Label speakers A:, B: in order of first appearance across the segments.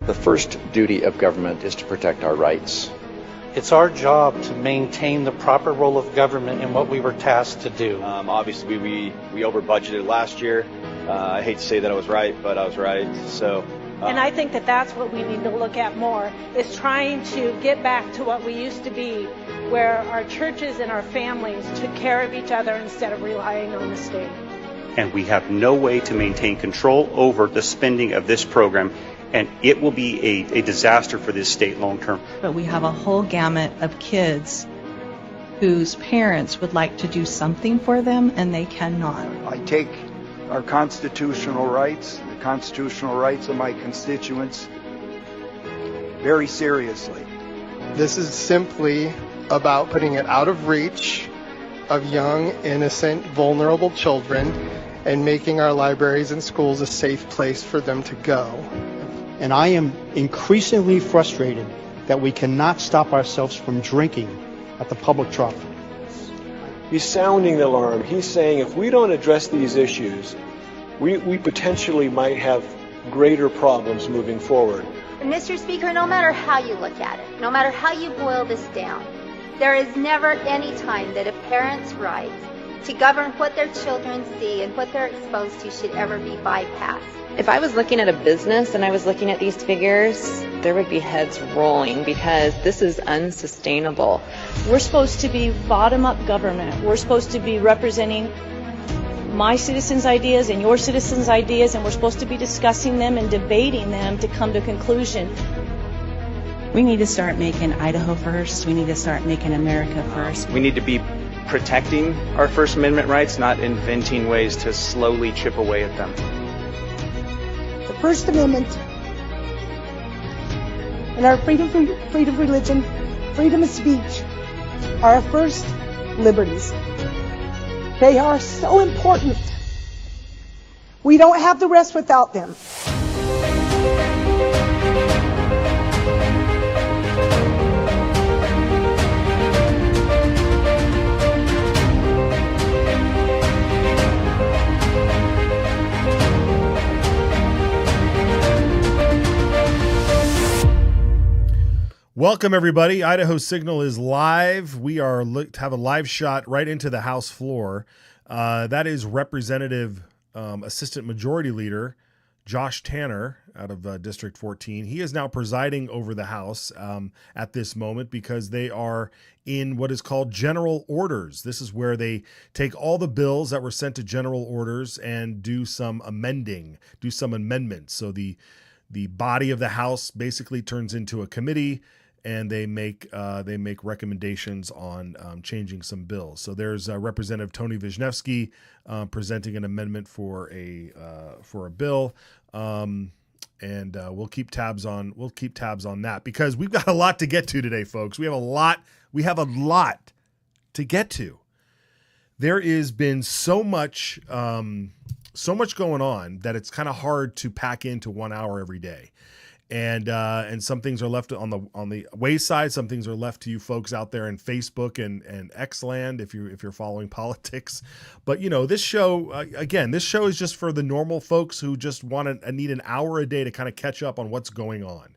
A: The first duty of government is to protect our rights.
B: It's our job to maintain the proper role of government in what we were tasked to do.
C: Obviously, we over budgeted last year. I hate to say that I was right, but I was right.
D: And I think that that's what we need to look at more, is trying to get back to what we used to be, where our churches and our families took care of each other instead of relying on the state.
E: And we have no way to maintain control over the spending of this program, and it will be a disaster for this state long term.
F: But we have a whole gamut of kids whose parents would like to do something for them and they cannot.
G: I take our constitutional rights, the constitutional rights of my constituents, very seriously.
H: This is simply about putting it out of reach of young, innocent, vulnerable children and making our libraries and schools a safe place for them to go.
I: And I am increasingly frustrated that we cannot stop ourselves from drinking at the public trough.
J: He's sounding the alarm. He's saying if we don't address these issues, we potentially might have greater problems moving forward.
K: Mr. Speaker, no matter how you look at it, no matter how you boil this down, there is never any time that a parent's right to govern what their children see and what they're exposed to should ever be bypassed.
L: If I was looking at a business and I was looking at these figures, there would be heads rolling because this is unsustainable.
M: We're supposed to be bottom-up government. We're supposed to be representing my citizens' ideas and your citizens' ideas, and we're supposed to be discussing them and debating them to come to a conclusion.
N: We need to start making Idaho first. We need to start making America first.
C: We need to be protecting our First Amendment rights, not inventing ways to slowly chip away at them.
O: The First Amendment and our freedom of religion, freedom of speech are our first liberties. They are so important. We don't have the rest without them.
P: Welcome, everybody. Idaho Signal is live. We have a live shot right into the House floor. That is Representative Assistant Majority Leader Josh Tanner out of District 14. He is now presiding over the House at this moment because they are in what is called general orders. This is where they take all the bills that were sent to general orders and do some amendments. So the body of the House basically turns into a committee, and they make recommendations on changing some bills. So there's Representative Tony Wisniewski presenting an amendment for a bill, and we'll keep tabs on that because we've got a lot to get to today, folks. We have a lot to get to. There has been so much going on that it's kind of hard to pack into 1 hour every day. And some things are left on the wayside. Some things are left to you folks out there in Facebook and X land if you're following politics. But this show is just for the normal folks who just need an hour a day to kind of catch up on what's going on,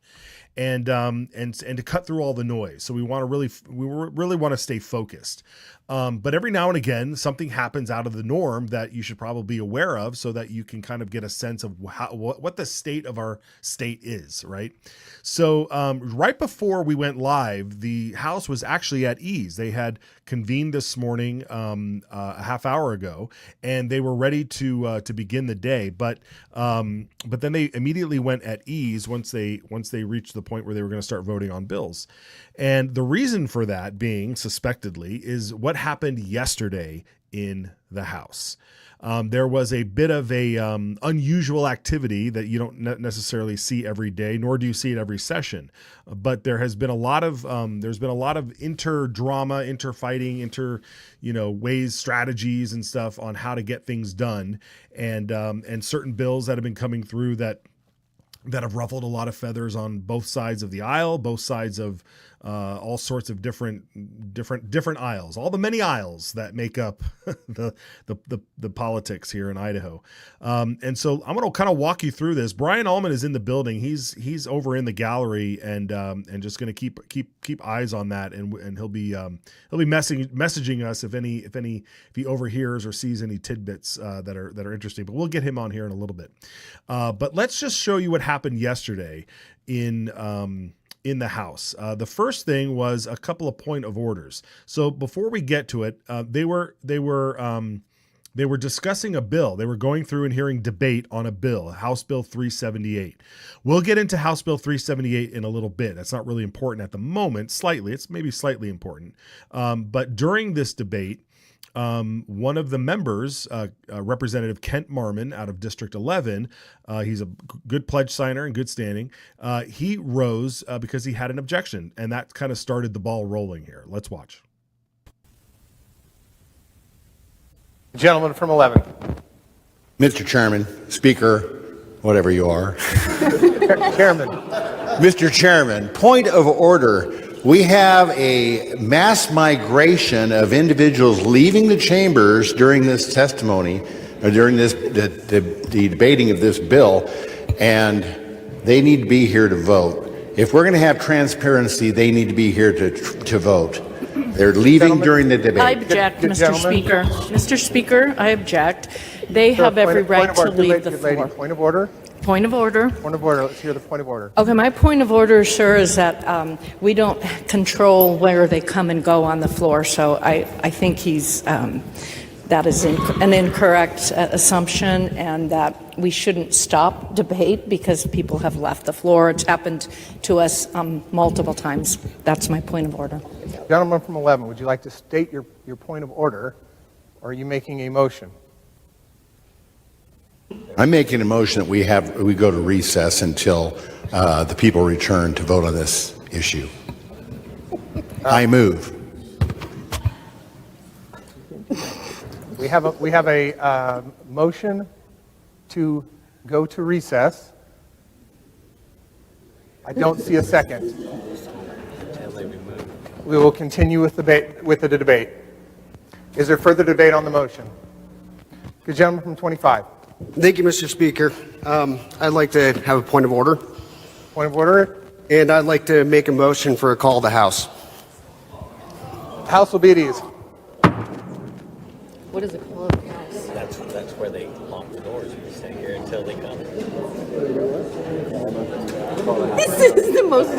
P: and to cut through all the noise. So we really want to stay focused. But every now and again, something happens out of the norm that you should probably be aware of so that you can kind of get a sense of what the state of our state is, right? So right before we went live, the House was actually at ease. They had convened this morning a half hour ago, and they were ready to begin the day. But then they immediately went at ease once they reached the point where they were going to start voting on bills. And the reason for that being, suspectedly, is what happened yesterday in the House. There was a bit of a unusual activity that you don't necessarily see every day, nor do you see it every session. But there has been a lot of inter-drama, inter-fighting, ways, strategies and stuff on how to get things done, and certain bills that have been coming through that have ruffled a lot of feathers on both sides of the aisle, both sides of all sorts of different aisles, all the many aisles that make up the politics here in Idaho. And so I'm going to kind of walk you through this. Brian Allman is in the building. He's over in the gallery and just going to keep eyes on that, and he'll be messaging us if he overhears or sees any tidbits that are interesting. But we'll get him on here in a little bit. But let's just show you what happened yesterday in the House. The first thing was a couple of point of orders. So before we get to it, they were discussing a bill. They were going through and hearing debate on a bill, House Bill 378. We'll get into House Bill 378 in a little bit. That's not really important at the moment. Slightly, it's maybe slightly important. But during this debate, one of the members, Representative Kent Marmon out of District 11, he's a good pledge signer and good standing. He rose because he had an objection, and that kind of started the ball rolling here. Let's watch.
Q: Gentleman from 11.
R: Mr. Chairman, Speaker, whatever you are.
Q: Chairman.
R: Mr. Chairman, point of order. We have a mass migration of individuals leaving the chambers during this testimony, or during the debating of this bill, and they need to be here to vote. If we're going to have transparency, they need to be here to vote. They're leaving during the debate.
S: I object, Mr. Speaker. Mr. Speaker, I object. They have every right to leave the floor.
Q: Point of order.
S: Point of order.
Q: Point of order. Let's hear the point of order.
S: Okay, my point of order, sir, is that we don't control where they come and go on the floor. So I think that is an incorrect assumption, and that we shouldn't stop debate because people have left the floor. It's happened to us multiple times. That's my point of order.
Q: Gentleman from 11, would you like to state your point of order, or are you making a motion?
R: I'm making a motion that we go to recess until the people return to vote on this issue. I move.
Q: We have a motion to go to recess. I don't see a second. We will continue with the debate. Is there further debate on the motion? The gentleman from 25.
T: Thank you, Mr. Speaker. I'd like to have a point of order.
Q: Point of order?
T: And I'd like to make a motion for a call of the House.
Q: House will be at ease.
S: What is a call of the House?
U: That's where they lock the doors. We stay here until they come.
S: This is the most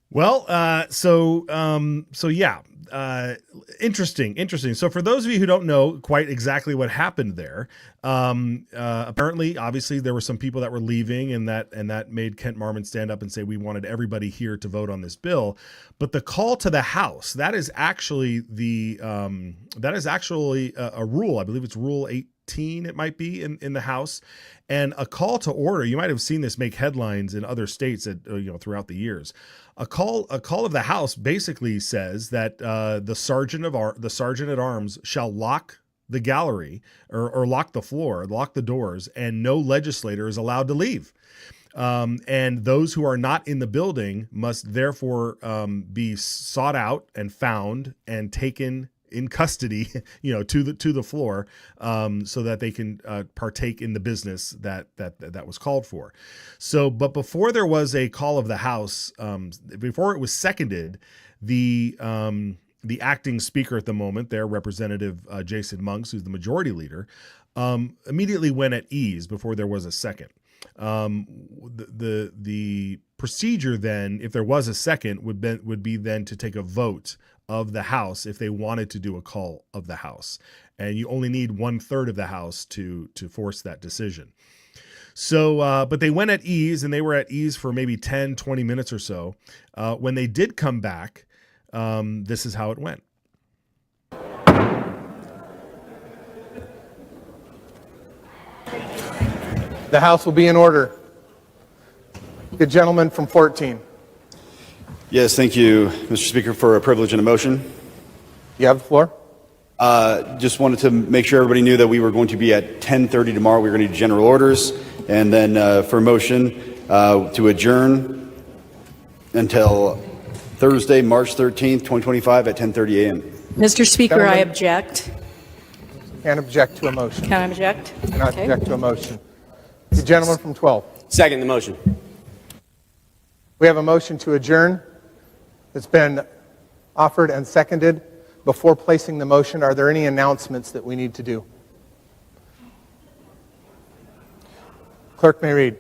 P: Well, so yeah, interesting. So for those of you who don't know quite exactly what happened there, apparently, obviously, there were some people that were leaving, and that made Kent Marmon stand up and say we wanted everybody here to vote on this bill. But the call to the House, that is actually a rule. I believe it's Rule 18. It might be in the House, and a call to order. You might have seen this make headlines in other states throughout the years. A call of the House basically says that the sergeant at arms shall lock the gallery or lock the floor, lock the doors, and no legislator is allowed to leave. And those who are not in the building must therefore be sought out and found and taken in custody, to the floor, so that they can partake in the business that was called for. So, but before there was a call of the House, before it was seconded, the acting speaker at the moment, there, Representative Jason Monks, who's the majority leader, immediately went at ease before there was a second. The procedure then, if there was a second, would be then to take a vote of the House if they wanted to do a call of the House, and you only need 1/3 of the House to force that decision. So, but they went at ease, and they were at ease for maybe 10-20 minutes or so. When they did come back, this is how it went.
Q: The House will be in order. The gentleman from 14.
V: Yes, thank you, Mr. Speaker, for a privilege and a motion.
Q: You have the floor.
A: Just wanted to make sure everybody knew that we were going to be at 10:30 tomorrow. We were going to do general orders, and then for motion to adjourn until Thursday, March 13th, 2025 at 10:30 a.m.
S: Mr. Speaker, I object.
Q: Can't object to a motion.
S: Can I object?
Q: Cannot object to a motion. The gentleman from 12.
U: Second the motion.
Q: We have a motion to adjourn. It's been offered and seconded. Before placing the motion, are there any announcements that we need to do? Clerk may read.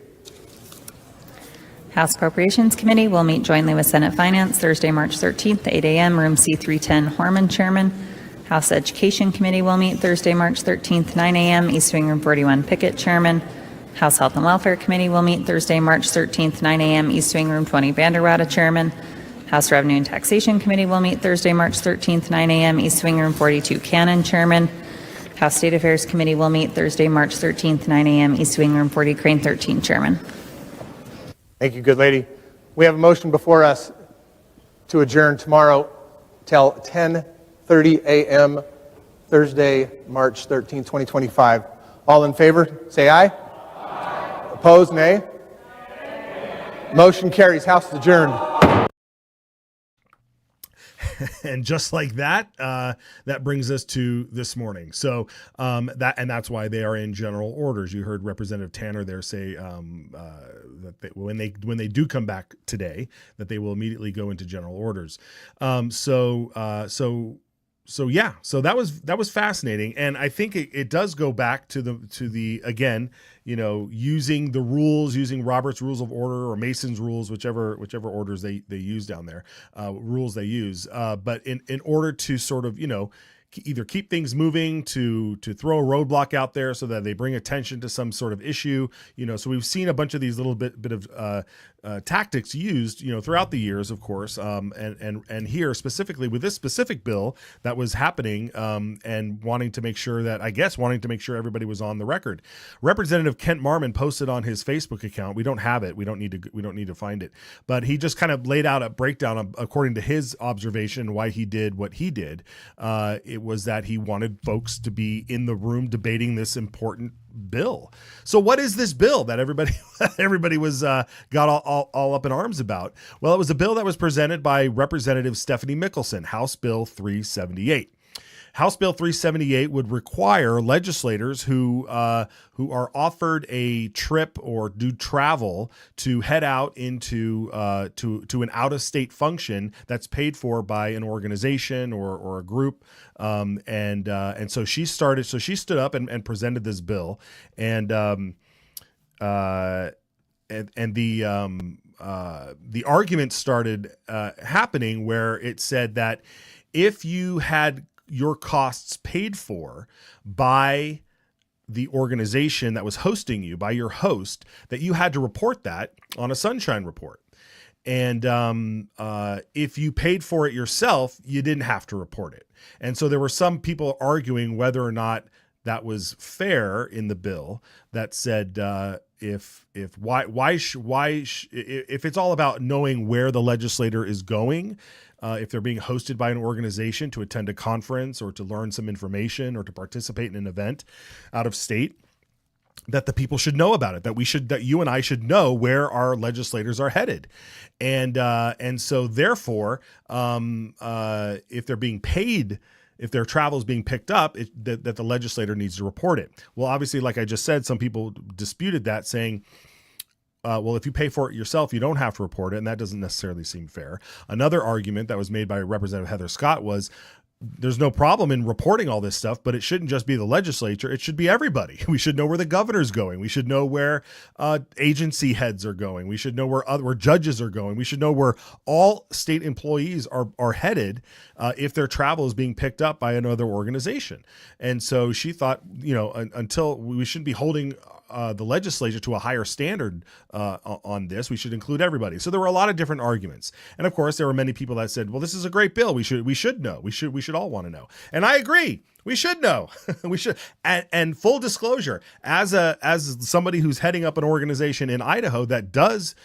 V: House Appropriations Committee will meet jointly with Senate Finance Thursday, March 13th, 8 a.m., room C310, Horman, Chairman. House Education Committee will meet Thursday, March 13th, 9 a.m., East Wing Room 41, Pickett, Chairman. House Health and Welfare Committee will meet Thursday, March 13th, 9 a.m., East Wing Room 20, Vanderwada, Chairman. House Revenue and Taxation Committee will meet Thursday, March 13th, 9 a.m., East Wing Room 42, Cannon, Chairman. House State Affairs Committee will meet Thursday, March 13th, 9 a.m., East Wing Room 40, Crane 13, Chairman.
Q: Thank you, good lady. We have a motion before us to adjourn tomorrow till 10:30 a.m. Thursday, March 13th, 2025. All in favor, say aye. Aye. Opposed, nay. Motion carries. House is adjourned.
P: And just like that, that brings us to this morning. So that's why they are in general orders. You heard Representative Tanner there say that when they do come back today, that they will immediately go into general orders. So that was fascinating, and I think it does go back to the again, using the rules, using Robert's Rules of Order or Mason's rules, whichever orders they use down there, rules they use. But in order to sort of either keep things moving, to throw a roadblock out there so that they bring attention to some sort of issue, so we've seen a bunch of these little bit of tactics used, throughout the years, of course, and here specifically with this specific bill that was happening, and wanting to make sure everybody was on the record. Representative Kent Marmon posted on his Facebook account. We don't have it. We don't need to find it, but he just kind of laid out a breakdown according to his observation why he did what he did. It was that he wanted folks to be in the room debating this important bill. So what is this bill that everybody was got all up in arms about? Well, it was a bill that was presented by Representative Stephanie Mickelson, House Bill 378. House Bill 378 would require legislators who are offered a trip or do travel to head out into to an out-of-state function that's paid for by an organization or a group, and so she stood up and presented this bill, and the argument started happening where it said that if you had your costs paid for by the organization that was hosting you, by your host, that you had to report that on a Sunshine Report. And if you paid for it yourself, you didn't have to report it. And so there were some people arguing whether or not that was fair in the bill that said if it's all about knowing where the legislator is going, if they're being hosted by an organization to attend a conference or to learn some information or to participate in an event out of state, that the people should know about it, that you and I should know where our legislators are headed. And so therefore, if they're being paid, if their travel is being picked up, that the legislator needs to report it. Well, obviously, like I just said, some people disputed that, saying, well, if you pay for it yourself, you don't have to report it, and that doesn't necessarily seem fair. Another argument that was made by Representative Heather Scott was there's no problem in reporting all this stuff, but it shouldn't just be the legislature. It should be everybody. We should know where the governor's going. We should know where agency heads are going. We should know where judges are going. We should know where all state employees are headed if their travel is being picked up by another organization. And so she thought, until we shouldn't be holding the legislature to a higher standard on this, we should include everybody. So there were a lot of different arguments, and of course there were many people that said, "Well, this is a great bill. We should know. We should all want to know." And I agree. We should know. We should. And full disclosure, as somebody who's heading up an organization in Idaho that does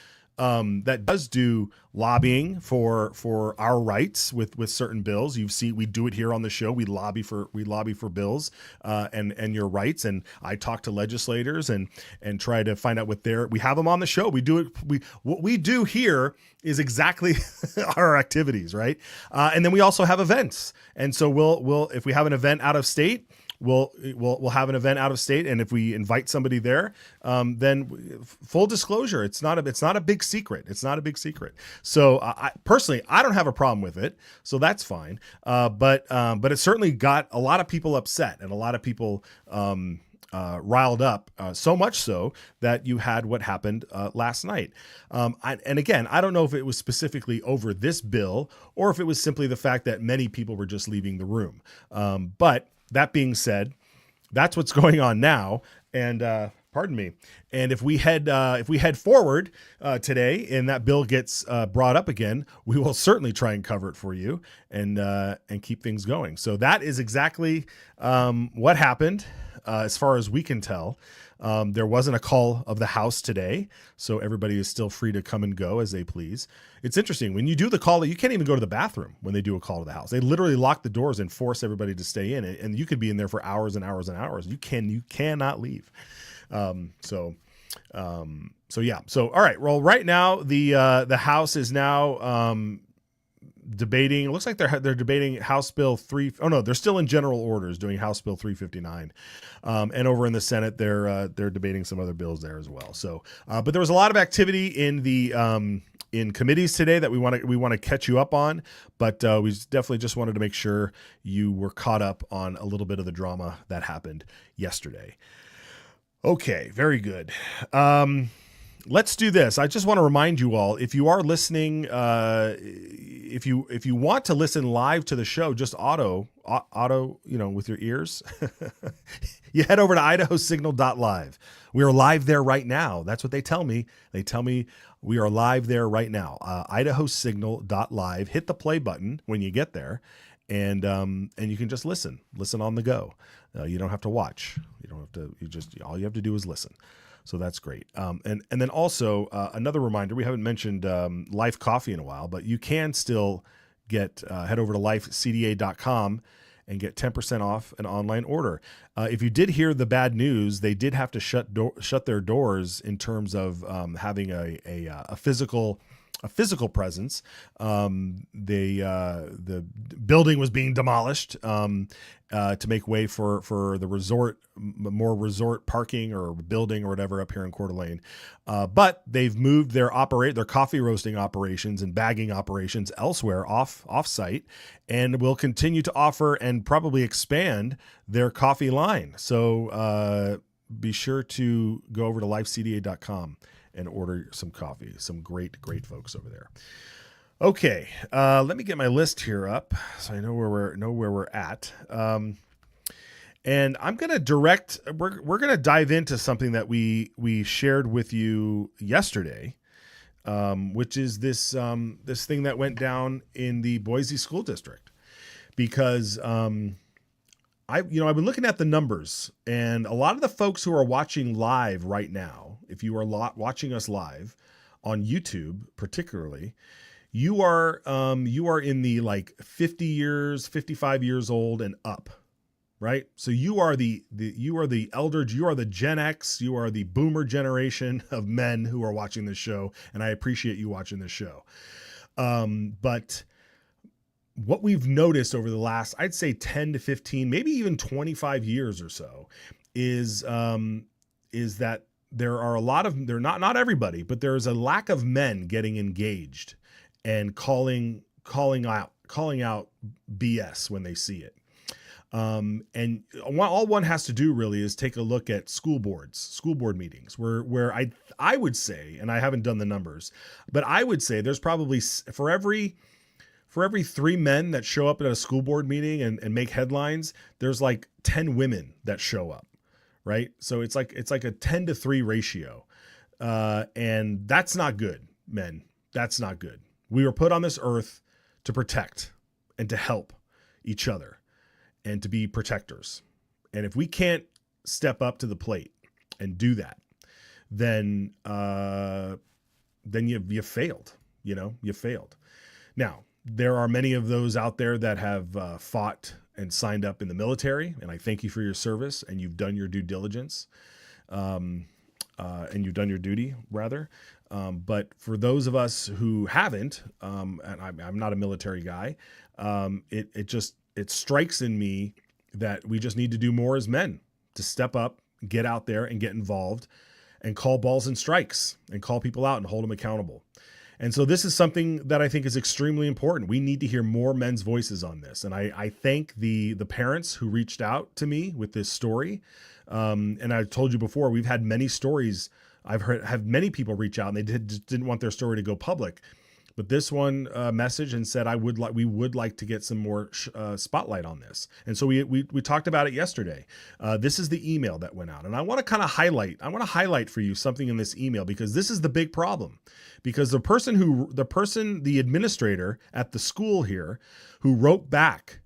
P: that does do lobbying for our rights with certain bills. You've seen we do it here on the show. We lobby for bills and your rights. And I talk to legislators and try to find out what we have them on the show. We do it. What we do here is exactly our activities, right? And then we also have events. And so we'll if we have an event out of state, we'll have an event out of state, and if we invite somebody there, then full disclosure, it's not a big secret. It's not a big secret. So I personally, I don't have a problem with it, so that's fine. But it certainly got a lot of people upset and a lot of people riled up, so much so that you had what happened last night. And again, I don't know if it was specifically over this bill or if it was simply the fact that many people were just leaving the room. But that being said, that's what's going on now. And pardon me. And if we head forward today and that bill gets brought up again, we will certainly try and cover it for you and keep things going. So that is exactly what happened as far as we can tell. There wasn't a call of the House today, so everybody is still free to come and go as they please. It's interesting. When you do the call, you can't even go to the bathroom when they do a call to the House. They literally lock the doors and force everybody to stay in, and you could be in there for hours and hours and hours. You cannot leave. So yeah. So, all right. Well, right now the House is now debating. It looks like they're debating House Bill 3. Oh no, they're still in general orders doing House Bill 359. And over in the Senate, they're debating some other bills there as well. So, but there was a lot of activity in the in committees today that we want to catch you up on. But we definitely just wanted to make sure you were caught up on a little bit of the drama that happened yesterday. Okay, very good. Let's do this. I just want to remind you all, if you are listening, if you want to listen live to the show, just auto, with your ears, you head over to idahosignal.live. We are live there right now. That's what they tell me. They tell me we are live there right now. idahosignal.live. Hit the play button when you get there, and you can just listen on the go. You don't have to watch. You don't have to. All you have to do is listen. So that's great. And then also another reminder, we haven't mentioned Life Coffee in a while, but you can still head over to lifecda.com and get 10% off an online order. If you did hear the bad news, they did have to shut their doors in terms of having a physical presence. The building was being demolished to make way for the resort, more resort parking or building or whatever up here in Coeur d'Alene. But they've moved their coffee roasting operations and bagging operations elsewhere off-site, and will continue to offer and probably expand their coffee line. So be sure to go over to lifecda.com and order some coffee. Some great folks over there. Okay, let me get my list here up so I know where we're at. And I'm going to we're going to dive into something that we shared with you yesterday, which is this thing that went down in the Boise School District, because I've been looking at the numbers, and a lot of the folks who are watching live right now, if you are watching us live on YouTube, particularly, you are in the 50 years, 55 years old and up, right? So you are the elder, you are the Gen X, you are the boomer generation of men who are watching this show, and I appreciate you watching this show. But what we've noticed over the last, I'd say 10 to 15, maybe even 25 years or so, is that there are not everybody, but there's a lack of men getting engaged and calling out BS when they see it. And all one has to do really is take a look at school board meetings where I would say, and I haven't done the numbers, but I would say there's probably for every 3 men that show up at a school board meeting and make headlines, there's 10 women that show up, right? So it's like a 10-to-3 ratio. And that's not good, men. That's not good. We were put on this earth to protect and to help each other and to be protectors. And if we can't step up to the plate and do that, then then you failed. You failed. Now, there are many of those out there that have fought and signed up in the military, and I thank you for your service, and you've done your due diligence, and you've done your duty, rather. But for those of us who haven't, and I'm not a military guy, it strikes in me that we just need to do more as men, to step up, get out there and get involved and call balls and strikes and call people out and hold them accountable. And so this is something that I think is extremely important. We need to hear more men's voices on this. And I thank the parents who reached out to me with this story. And I told you before, we've had many stories. I've had many people reach out and they didn't want their story to go public. But this one messaged and said, we would like to get some more spotlight on this. And so we talked about it yesterday. This is the email that went out. And I want to kind of highlight for you something in this email, because this is the big problem. Because the administrator at the school here who wrote back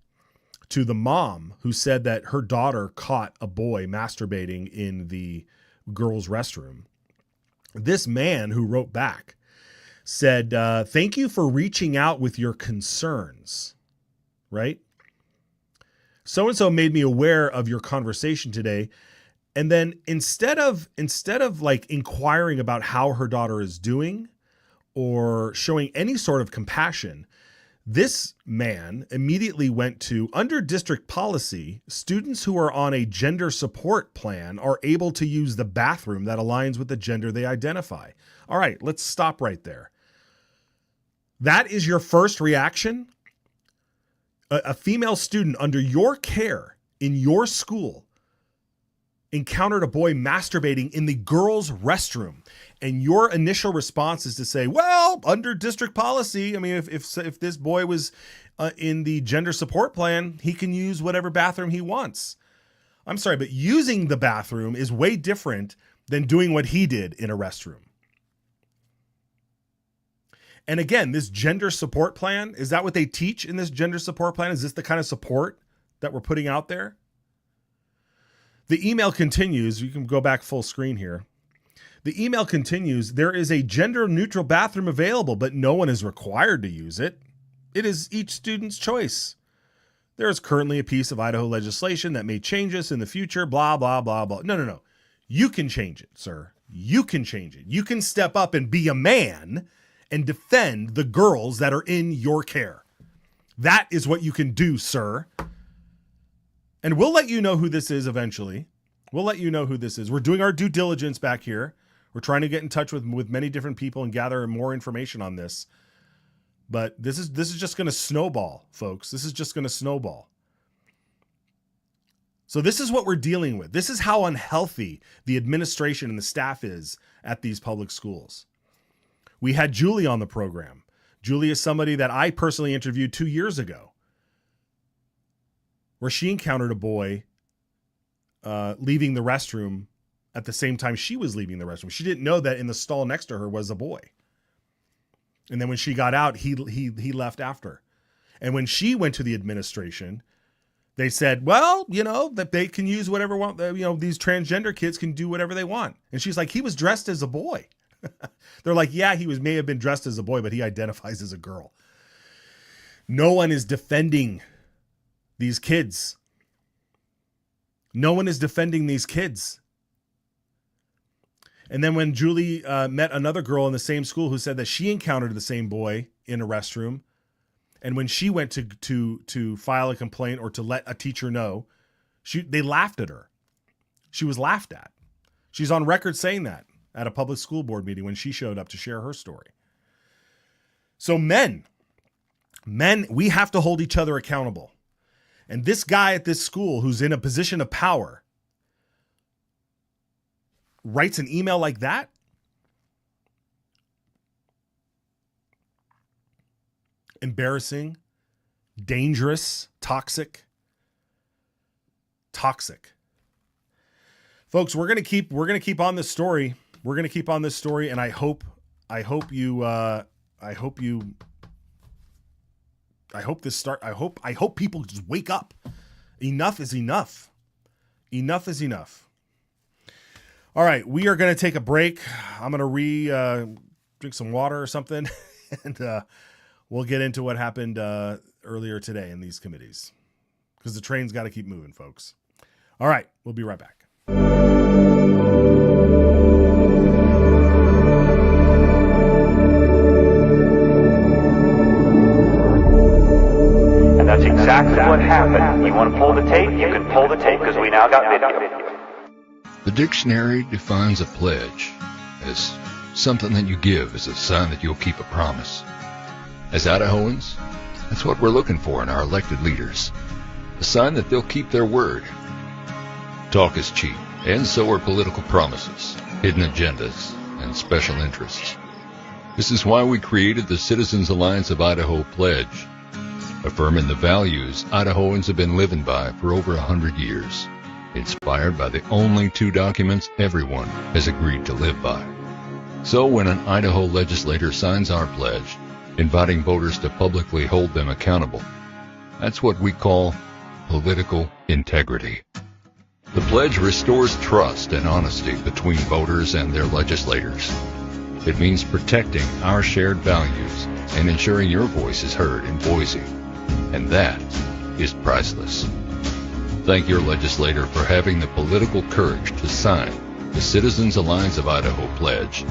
P: to the mom who said that her daughter caught a boy masturbating in the girls' restroom, this man who wrote back said, thank you for reaching out with your concerns, right? So-and-so made me aware of your conversation today. And then instead of like inquiring about how her daughter is doing or showing any sort of compassion, this man immediately went to, under district policy, students who are on a gender support plan are able to use the bathroom that aligns with the gender they identify. All right, let's stop right there. That is your first reaction? A female student under your care in your school encountered a boy masturbating in the girls' restroom. And your initial response is to say, well, under district policy, I mean, if this boy was in the gender support plan, he can use whatever bathroom he wants. I'm sorry, but using the bathroom is way different than doing what he did in a restroom. And again, this gender support plan, is that what they teach in this gender support plan? Is this the kind of support that we're putting out there? The email continues. You can go back full screen here. The email continues. There is a gender neutral bathroom available, but no one is required to use it. It is each student's choice. There is currently a piece of Idaho legislation that may change this in the future, blah, blah, blah, blah. No. You can change it, sir. You can change it. You can step up and be a man and defend the girls that are in your care. That is what you can do, sir. And we'll let you know who this is eventually. We'll let you know who this is. We're doing our due diligence back here. We're trying to get in touch with many different people and gather more information on this. But this is just going to snowball, folks. This is just going to snowball. So this is what we're dealing with. This is how unhealthy the administration and the staff is at these public schools. We had Julie on the program. Julie is somebody that I personally interviewed 2 years ago, where she encountered a boy leaving the restroom at the same time she was leaving the restroom. She didn't know that in the stall next to her was a boy. And then when she got out, he left after. And when she went to the administration, they said, well, that they can use whatever want. These transgender kids can do whatever they want. And she's like, he was dressed as a boy. They're like, yeah, may have been dressed as a boy, but he identifies as a girl. No one is defending these kids. No one is defending these kids. And then when Julie met another girl in the same school who said that she encountered the same boy in a restroom, and when she went to file a complaint or to let a teacher know, they laughed at her. She was laughed at. She's on record saying that at a public school board meeting when she showed up to share her story. So men, we have to hold each other accountable. And this guy at this school who's in a position of power writes an email like that. Embarrassing, dangerous, toxic. Folks, we're going to keep on this story. We're going to keep on this story, and I hope people just wake up. Enough is enough. Enough is enough. All right, we are going to take a break. I'm going to drink some water or something, and we'll get into what happened earlier today in these committees, because the train's got to keep moving, folks. All right, we'll be right back.
B: And that's exactly what happened. You want to pull the tape? You can pull the tape because we now got video.
D: The dictionary defines a pledge as something that you give as a sign that you'll keep a promise. As Idahoans, that's what we're looking for in our elected leaders. A sign that they'll keep their word. Talk is cheap, and so are political promises, hidden agendas, and special interests. This is why we created the Citizens Alliance of Idaho Pledge, affirming the values Idahoans have been living by for over 100 years, inspired by the only two documents everyone has agreed to live by. So when an Idaho legislator signs our pledge, inviting voters to publicly hold them accountable, that's what we call political integrity. The pledge restores trust and honesty between voters and their legislators. It means protecting our shared values and ensuring your voice is heard in Boise. And that is priceless. Thank your legislator for having the political courage to sign the Citizens Alliance of Idaho Pledge.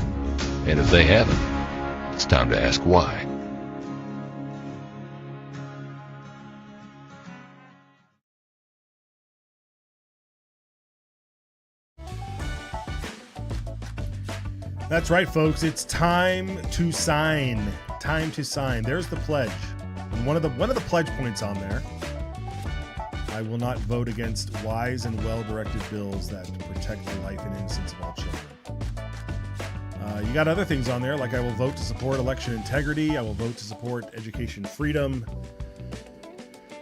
D: And if they haven't, it's time to ask why.
P: That's right, folks. It's time to sign. Time to sign. There's the pledge. And one of the pledge points on there: I will not vote against wise and well-directed bills that protect the life and innocence of all children. You got other things on there, like I will vote to support election integrity. I will vote to support education freedom.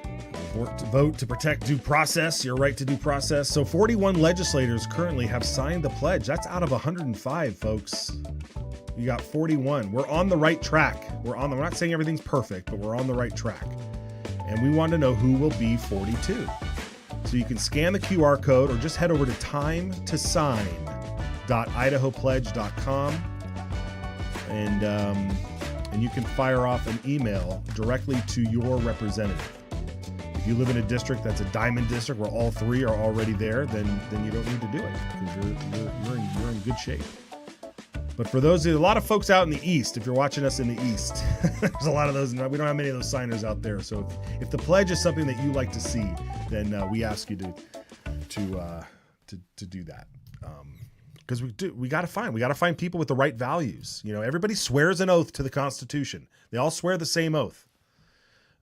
P: I will vote to protect due process, your right to due process. So 41 legislators currently have signed the pledge. That's out of 105, folks. You got 41. We're on the right track. We're not saying everything's perfect, but we're on the right track. And we want to know who will be 42. So you can scan the QR code or just head over to timetosign.idahopledge.com and you can fire off an email directly to your representative. If you live in a district that's a diamond district where all three are already there, then you don't need to do it because you're in good shape. But for those, a lot of folks out in the East, if you're watching us in the East, there's a lot of those. We don't have many of those signers out there. So if the pledge is something that you like to see, then we ask you to do that. Because we got to find people with the right values. You know, everybody swears an oath to the Constitution. They all swear the same oath.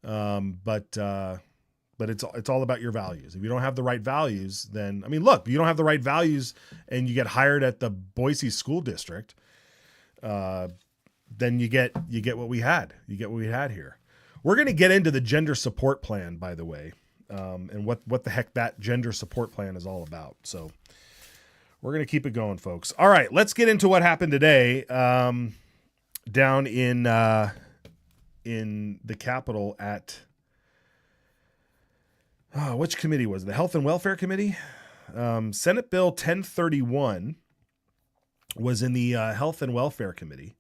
P: But it's all about your values. If you don't have the right values, then, I mean, look, if you don't have the right values and you get hired at the Boise School District, then you get what we had. You get what we had here. We're going to get into the gender support plan, by the way, and what the heck that gender support plan is all about. So we're going to keep it going, folks. All right, let's get into what happened today down in the Capitol at which committee was it? The Health and Welfare Committee? Senate Bill 1031 was in the Health and Welfare Committee.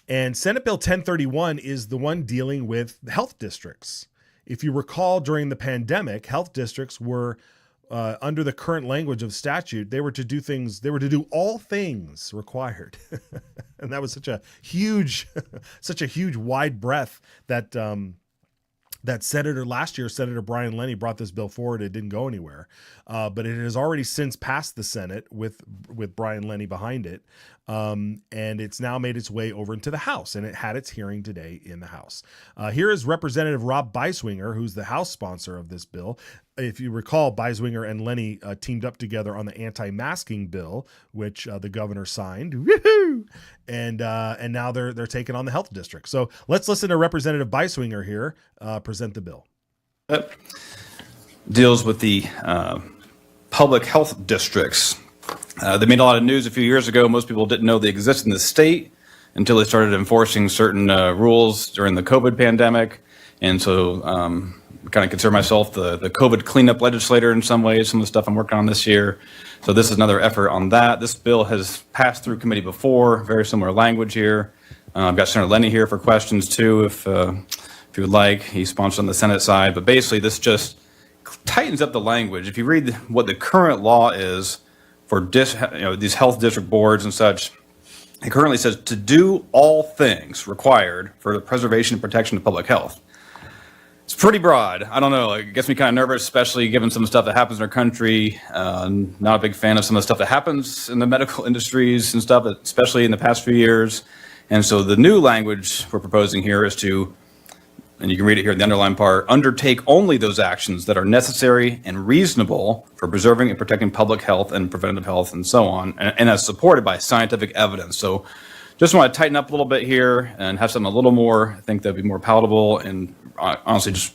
P: And Senate Bill 1031 is the one dealing with health districts. If you recall, during the pandemic, health districts were, under the current language of statute, they were to do all things required. And that was such a huge wide breadth that last year, Senator Brian Lenny brought this bill forward. It didn't go anywhere, but it has already since passed the Senate with Brian Lenny behind it, and it's now made its way over into the House, and it had its hearing today in the House. Here is Representative Rob Beiswinger, who's the House sponsor of this bill. If you recall, Beiswinger and Lenny teamed up together on the anti-masking bill, which the governor signed. Woohoo! And now they're taking on the health district. So let's listen to Representative Beiswinger here present the bill.
W: Deals with the public health districts. They made a lot of news a few years ago. Most people didn't know they existed in the state until they started enforcing certain rules during the COVID pandemic. And so kind of consider myself the COVID cleanup legislator in some ways, some of the stuff I'm working on this year. So this is another effort on that. This bill has passed through committee before, very similar language here. I've got Senator Lenny here for questions too, if you would like. He's sponsored on the Senate side, but basically this just tightens up the language. If you read what the current law is for these health district boards and such, it currently says to do all things required for the preservation and protection of public health. It's pretty broad. I don't know. It gets me kind of nervous, especially given some of the stuff that happens in our country. Not a big fan of some of the stuff that happens in the medical industries and stuff, especially in the past few years. And so the new language we're proposing here is to, and you can read it here in the underlined part, undertake only those actions that are necessary and reasonable for preserving and protecting public health and preventative health and so on, and as supported by scientific evidence. So just want to tighten up a little bit here and have something a little more, I think that'd be more palatable, and honestly just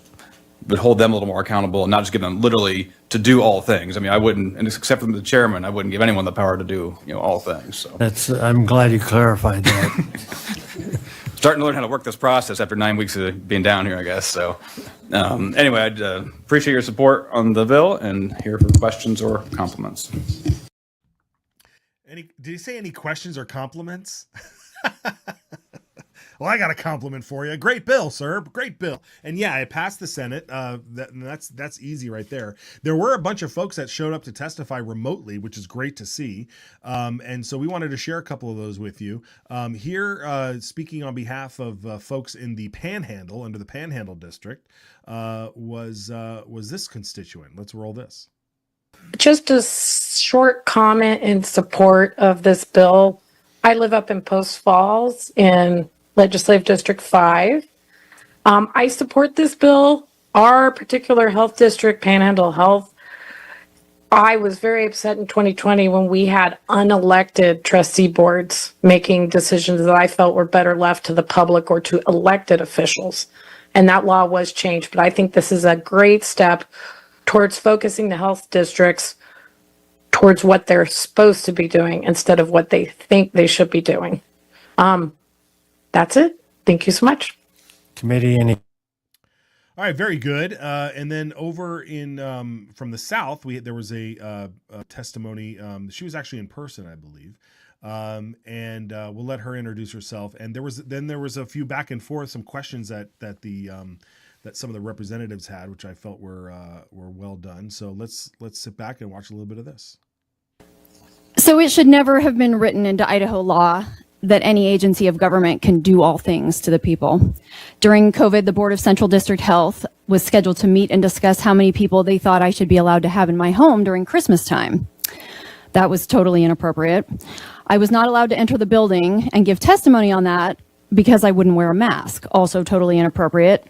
W: would hold them a little more accountable and not just give them literally to do all things. I mean, I wouldn't, and except for the chairman, I wouldn't give anyone the power to do, all things. So
E: I'm glad you clarified that.
W: Starting to learn how to work this process after 9 weeks of being down here, I guess. So anyway, I'd appreciate your support on the bill and here for questions or compliments.
P: Did he say any questions or compliments? Well, I got a compliment for you. Great bill, sir. Great bill. And yeah, it passed the Senate. That's easy right there. There were a bunch of folks that showed up to testify remotely, which is great to see. And so we wanted to share a couple of those with you. Here, speaking on behalf of folks in the Panhandle, under the Panhandle District, was this constituent. Let's roll this.
F: Just a short comment in support of this bill. I live up in Post Falls in Legislative District 5. I support this bill. Our particular health district, Panhandle Health, I was very upset in 2020 when we had unelected trustee boards making decisions that I felt were better left to the public or to elected officials. And that law was changed. But I think this is a great step towards focusing the health districts towards what they're supposed to be doing instead of what they think they should be doing. That's it. Thank you so much.
E: Committee, any?
P: All right, very good. And then over in from the South, there was a testimony. She was actually in person, I believe. And we'll let her introduce herself. And there was a few back and forth, some questions that some of the representatives had, which I felt were well done. So let's sit back and watch a little bit of this.
G: So it should never have been written into Idaho law that any agency of government can do all things to the people. During COVID, the Board of Central District Health was scheduled to meet and discuss how many people they thought I should be allowed to have in my home during Christmas time. That was totally inappropriate. I was not allowed to enter the building and give testimony on that because I wouldn't wear a mask. Also totally inappropriate.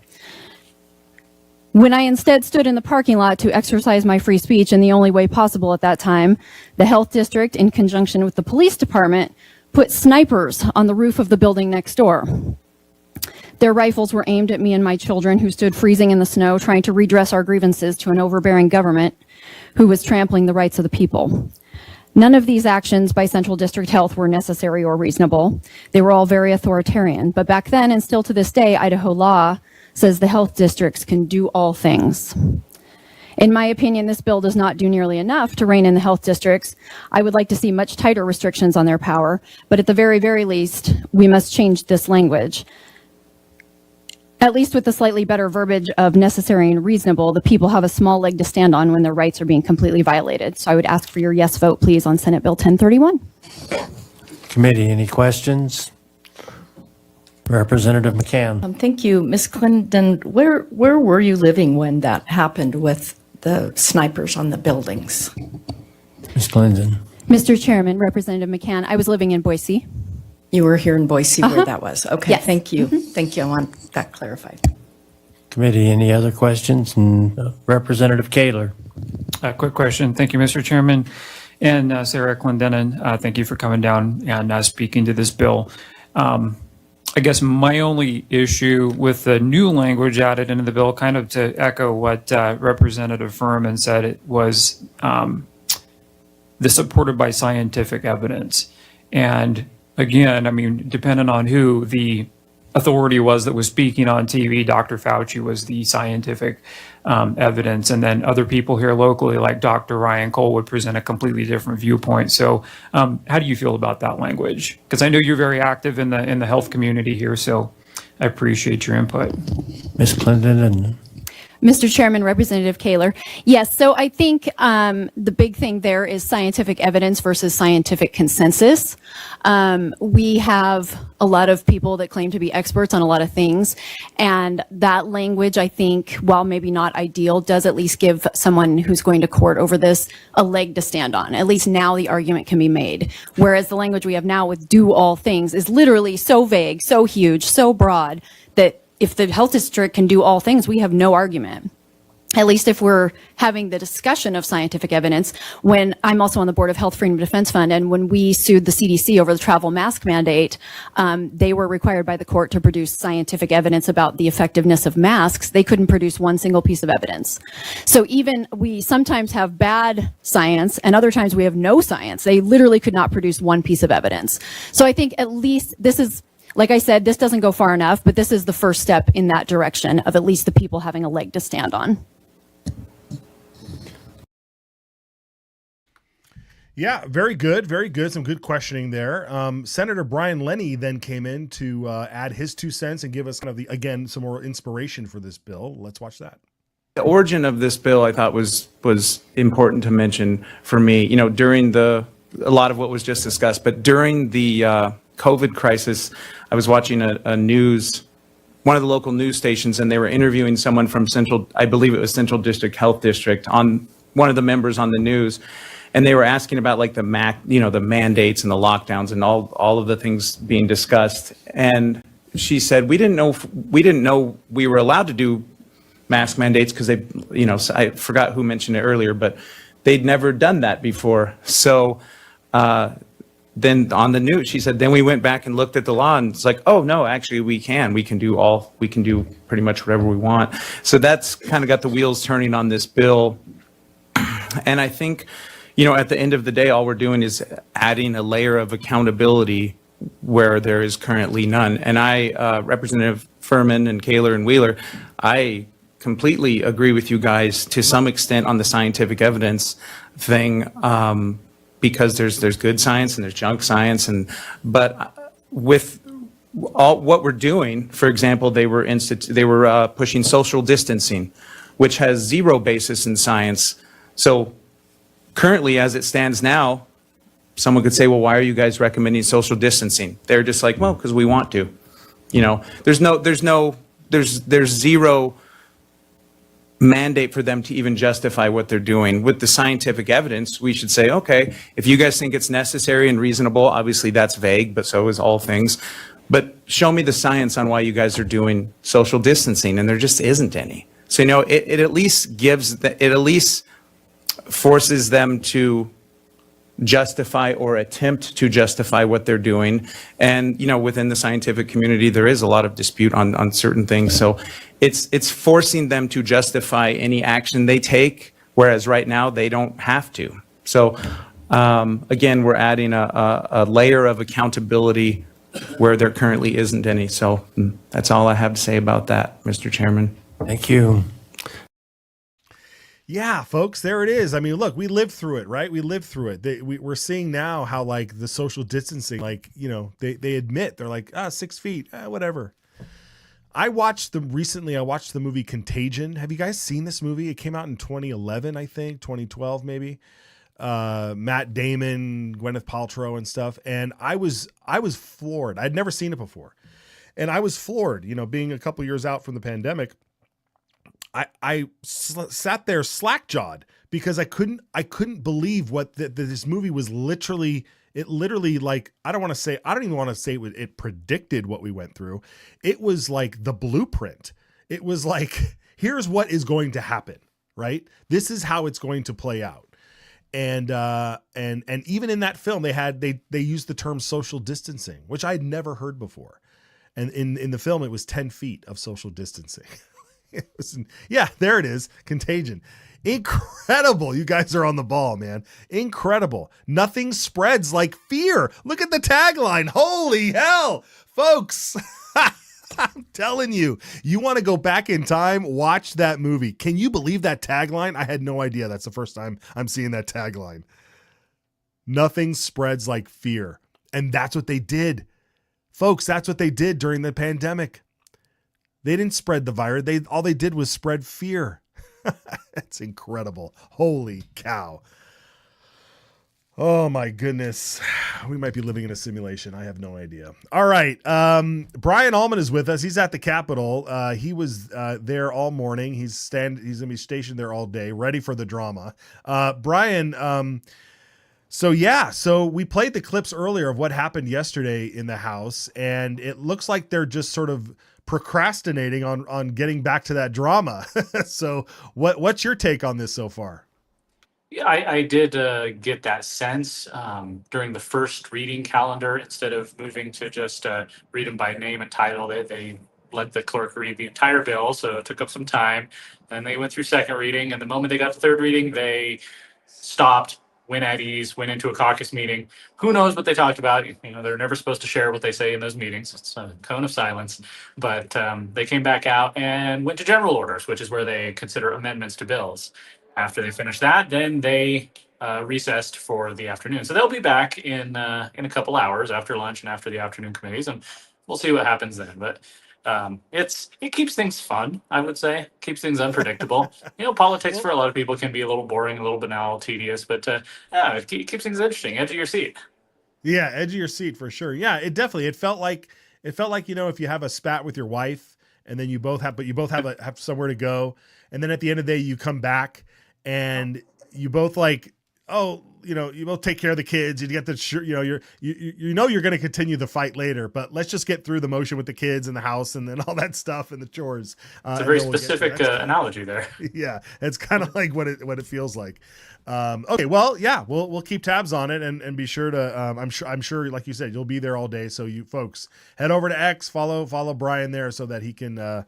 G: When I instead stood in the parking lot to exercise my free speech in the only way possible at that time, the health district, in conjunction with the police department, put snipers on the roof of the building next door. Their rifles were aimed at me and my children, who stood freezing in the snow trying to redress our grievances to an overbearing government who was trampling the rights of the people. None of these actions by Central District Health were necessary or reasonable. They were all very authoritarian. But back then, and still to this day, Idaho law says the health districts can do all things. In my opinion, this bill does not do nearly enough to rein in the health districts. I would like to see much tighter restrictions on their power, but at the very, very least, we must change this language. At least with the slightly better verbiage of necessary and reasonable, the people have a small leg to stand on when their rights are being completely violated. So I would ask for your yes vote, please, on Senate Bill 1031.
E: Committee, any questions? Representative McCann.
S: Thank you. Ms. Clinton, where were you living when that happened with the snipers on the buildings?
E: Ms. Clinton.
G: Mr. Chairman, Representative McCann, I was living in Boise.
S: You were here in Boise where that was. Okay,
G: yes.
S: Thank you. Thank you. I want that clarified.
E: Committee, any other questions? And Representative Kaler.
X: Quick question. Thank you, Mr. Chairman. And Sarah Clendenin, thank you for coming down and speaking to this bill. I guess my only issue with the new language added into the bill, kind of to echo what Representative Furman said, it was the supported by scientific evidence. And again, I mean, depending on who the authority was that was speaking on TV. Dr. Fauci was the scientific evidence, and then other people here locally, like Dr. Ryan Cole, would present a completely different viewpoint. So, how do you feel about that language? Because I know you're very active in the health community here, so I appreciate your input.
E: Ms. Clinton and
G: Mr. Chairman, Representative Kaler. Yes, so I think the big thing there is scientific evidence versus scientific consensus. We have a lot of people that claim to be experts on a lot of things, and that language, I think, while maybe not ideal, does at least give someone who's going to court over this a leg to stand on. At least now the argument can be made. Whereas the language we have now with do all things is literally so vague, so huge, so broad that if the health district can do all things, we have no argument. At least if we're having the discussion of scientific evidence. When I'm also on the board of Health Freedom Defense Fund, and when we sued the CDC over the travel mask mandate, they were required by the court to produce scientific evidence about the effectiveness of masks. They couldn't produce one single piece of evidence. So even we sometimes have bad science, and other times we have no science. They literally could not produce one piece of evidence. So I think at least this is, like I said, this doesn't go far enough, but this is the first step in that direction of at least the people having a leg to stand on.
P: Yeah, very good, very good. Some good questioning there. Senator Brian Lenny then came in to add his 2 cents and give us kind of again some more inspiration for this bill. Let's watch that.
C: The origin of this bill, I thought, was important to mention for me. You know, during a lot of what was just discussed, but during the COVID crisis, I was watching one of the local news stations, and they were interviewing someone from I believe it was Central District Health District, on one of the members on the news. And they were asking about like the mandates and the lockdowns and all of the things being discussed. And she said, we didn't know we were allowed to do mask mandates because I forgot who mentioned it earlier, but they'd never done that before. So then on the news, she said, then we went back and looked at the law, and it's like, oh no, actually we can do pretty much whatever we want. So that's kind of got the wheels turning on this bill. And I think, at the end of the day, all we're doing is adding a layer of accountability where there is currently none. And Representative Furman and Kaler and Wheeler, I completely agree with you guys to some extent on the scientific evidence thing, because there's good science and there's junk science, but with all what we're doing, for example, they were pushing social distancing, which has zero basis in science. So currently, as it stands now, someone could say, well, why are you guys recommending social distancing? They're just like, well, because we want to. There's zero mandate for them to even justify what they're doing. With the scientific evidence, we should say, okay, if you guys think it's necessary and reasonable, obviously that's vague, but so is all things. But show me the science on why you guys are doing social distancing, and there just isn't any. So, it at least forces them to justify or attempt to justify what they're doing. And, within the scientific community, there is a lot of dispute on certain things. So it's forcing them to justify any action they take, whereas right now they don't have to. So again, we're adding a layer of accountability where there currently isn't any. So that's all I have to say about that, Mr. Chairman.
E: Thank you.
P: Yeah, folks, there it is. I mean, look, we lived through it, right? We lived through it. We're seeing now how like the social distancing, like, they admit, they're like, 6 feet, whatever. I watched the movie Contagion. Have you guys seen this movie? It came out in 2011, I think, 2012 maybe. Matt Damon, Gwyneth Paltrow and stuff. And I was floored. I'd never seen it before. And I was floored, being a couple years out from the pandemic. I sat there slack-jawed because I couldn't believe what this movie was literally. It literally, like, I don't even want to say it predicted what we went through. It was like the blueprint. It was like, here's what is going to happen, right? This is how it's going to play out. And even in that film, they used the term social distancing, which I had never heard before. And in the film, it was 10 feet of social distancing. Yeah, there it is. Contagion. Incredible. You guys are on the ball, man. Incredible. Nothing spreads like fear. Look at the tagline. Holy hell, folks. I'm telling you, you want to go back in time, watch that movie. Can you believe that tagline? I had no idea. That's the first time I'm seeing that tagline. Nothing spreads like fear. And that's what they did. Folks, that's what they did during the pandemic. They didn't spread the virus. All they did was spread fear. That's incredible. Holy cow. Oh my goodness. We might be living in a simulation. I have no idea. All right. Brian Allman is with us. He's at the Capitol. He was there all morning. He's going to be stationed there all day, ready for the drama. Brian, so we played the clips earlier of what happened yesterday in the House, and it looks like they're just sort of procrastinating on getting back to that drama. So what's your take on this so far?
H: Yeah, I did get that sense during the first reading calendar. Instead of moving to just read them by name and title, they let the clerk read the entire bill, so it took up some time. Then they went through second reading, and the moment they got to third reading, they stopped, went at ease, went into a caucus meeting. Who knows what they talked about? They're never supposed to share what they say in those meetings. It's a cone of silence. But they came back out and went to general orders, which is where they consider amendments to bills. After they finished that, then they recessed for the afternoon. So they'll be back in a couple hours after lunch and after the afternoon committees, and we'll see what happens then. But it keeps things fun, I would say. Keeps things unpredictable. Politics for a lot of people can be a little boring, a little banal, tedious, but it keeps things interesting. Edge of your seat.
P: Yeah, edge of your seat for sure. Yeah, it felt like if you have a spat with your wife and then you both have somewhere to go, and then at the end of the day you come back and you both you both take care of the kids. You get the you're going to continue the fight later, but let's just get through the motion with the kids and the house and then all that stuff and the chores.
H: It's a very specific analogy there.
P: Yeah, it's kind of like what it feels like. Okay, well, yeah, we'll keep tabs on it and be sure to. I'm sure, like you said, you'll be there all day. So you folks head over to X, follow Brian there so that you can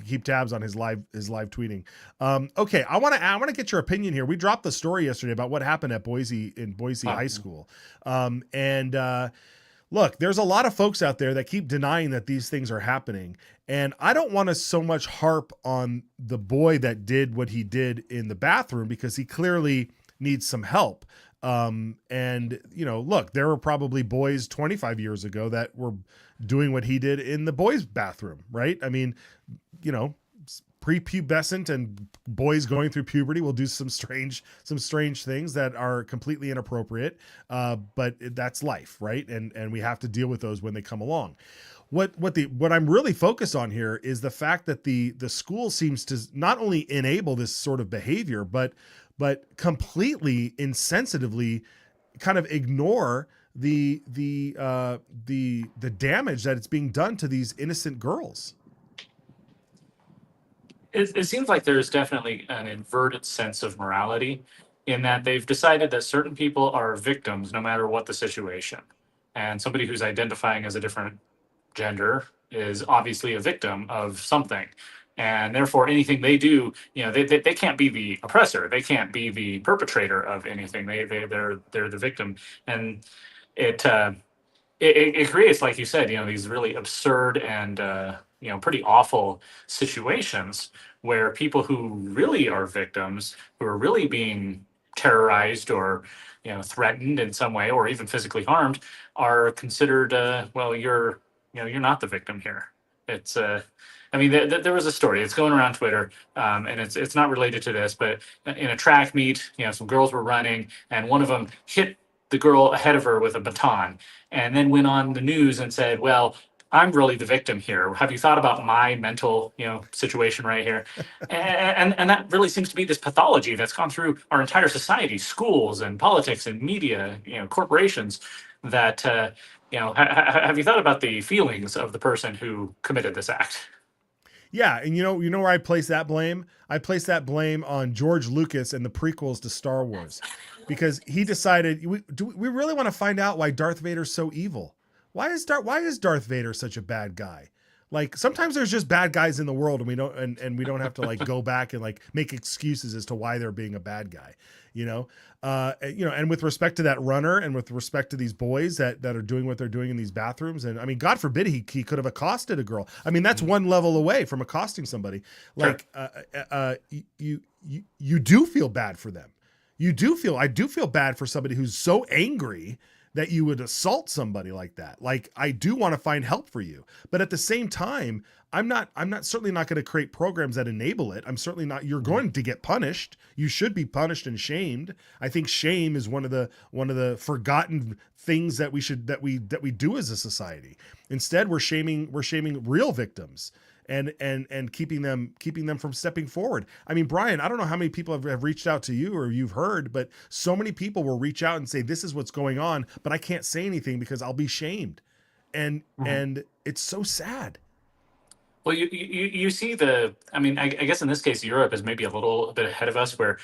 P: keep tabs on his live tweeting. Okay, I want to get your opinion here. We dropped the story yesterday about what happened at Boise High School. Look, there's a lot of folks out there that keep denying that these things are happening. And I don't want to so much harp on the boy that did what he did in the bathroom because he clearly needs some help. Look, there were probably boys 25 years ago that were doing what he did in the boys' bathroom, right? I mean, prepubescent and boys going through puberty will do some strange things that are completely inappropriate. But that's life, right? And we have to deal with those when they come along. What I'm really focused on here is the fact that the school seems to not only enable this sort of behavior, but completely insensitively kind of ignore the damage that it's being done to these innocent girls.
H: It seems like there's definitely an inverted sense of morality in that they've decided that certain people are victims no matter what the situation. And somebody who's identifying as a different gender is obviously a victim of something. And therefore, anything they do, they can't be the oppressor. They can't be the perpetrator of anything. They're the victim. And it creates, like you said, these really absurd and pretty awful situations where people who really are victims, who are really being terrorized or threatened in some way or even physically harmed, are considered you're not the victim here. It's there was a story. It's going around Twitter, and it's not related to this, but in a track meet, some girls were running, and one of them hit the girl ahead of her with a baton, and then went on the news and said, "Well, I'm really the victim here. Have you thought about my mental, situation right here?" and that really seems to be this pathology that's gone through our entire society, schools and politics and media, corporations. That have you thought about the feelings of the person who committed this act?
P: Yeah, and you know where I place that blame? I place that blame on George Lucas and the prequels to Star Wars, because he decided we really want to find out why Darth Vader's so evil. Why is Darth Vader such a bad guy? Like sometimes there's just bad guys in the world, and we don't have to like go back and like make excuses as to why they're being a bad guy, and with respect to that runner and with respect to these boys that are doing what they're doing in these bathrooms. And I mean, God forbid he could have accosted a girl. I mean, that's one level away from accosting somebody. Like, you do feel bad for them. I do feel bad for somebody who's so angry that you would assault somebody like that. Like, I do want to find help for you, but at the same time, I'm certainly not going to create programs that enable it. I'm certainly not. You're going to get punished. You should be punished and shamed. I think shame is one of the forgotten things that we do as a society. Instead, we're shaming real victims and keeping them from stepping forward. I mean, Brian, I don't know how many people have reached out to you or you've heard, but so many people will reach out and say, this is what's going on, but I can't say anything because I'll be shamed. And it's so sad.
H: Well, you see I guess in this case, Europe is maybe a little bit ahead of us where,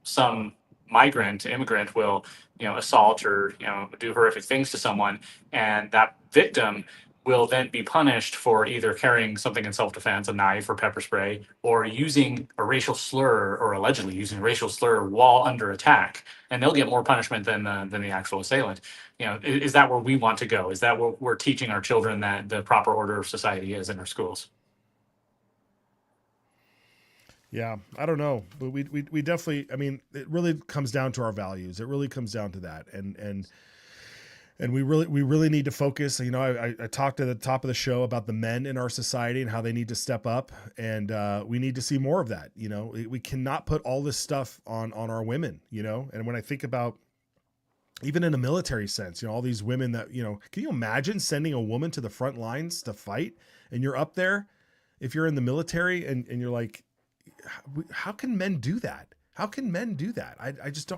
H: some immigrant will, assault or, do horrific things to someone, and that victim will then be punished for either carrying something in self-defense, a knife or pepper spray, or using a racial slur or allegedly using a racial slur while under attack. And they'll get more punishment than the actual assailant. Is that where we want to go? Is that what we're teaching our children that the proper order of society is in our schools?
P: Yeah, I don't know, but we definitely, I mean, it really comes down to our values. It really comes down to that. And we really need to focus. I talked at the top of the show about the men in our society and how they need to step up, and we need to see more of that. We cannot put all this stuff on our women. And when I think about even in a military sense, all these women that can you imagine sending a woman to the front lines to fight, and you're up there, if you're in the military, and you're like, how can men do that? How can men do that? I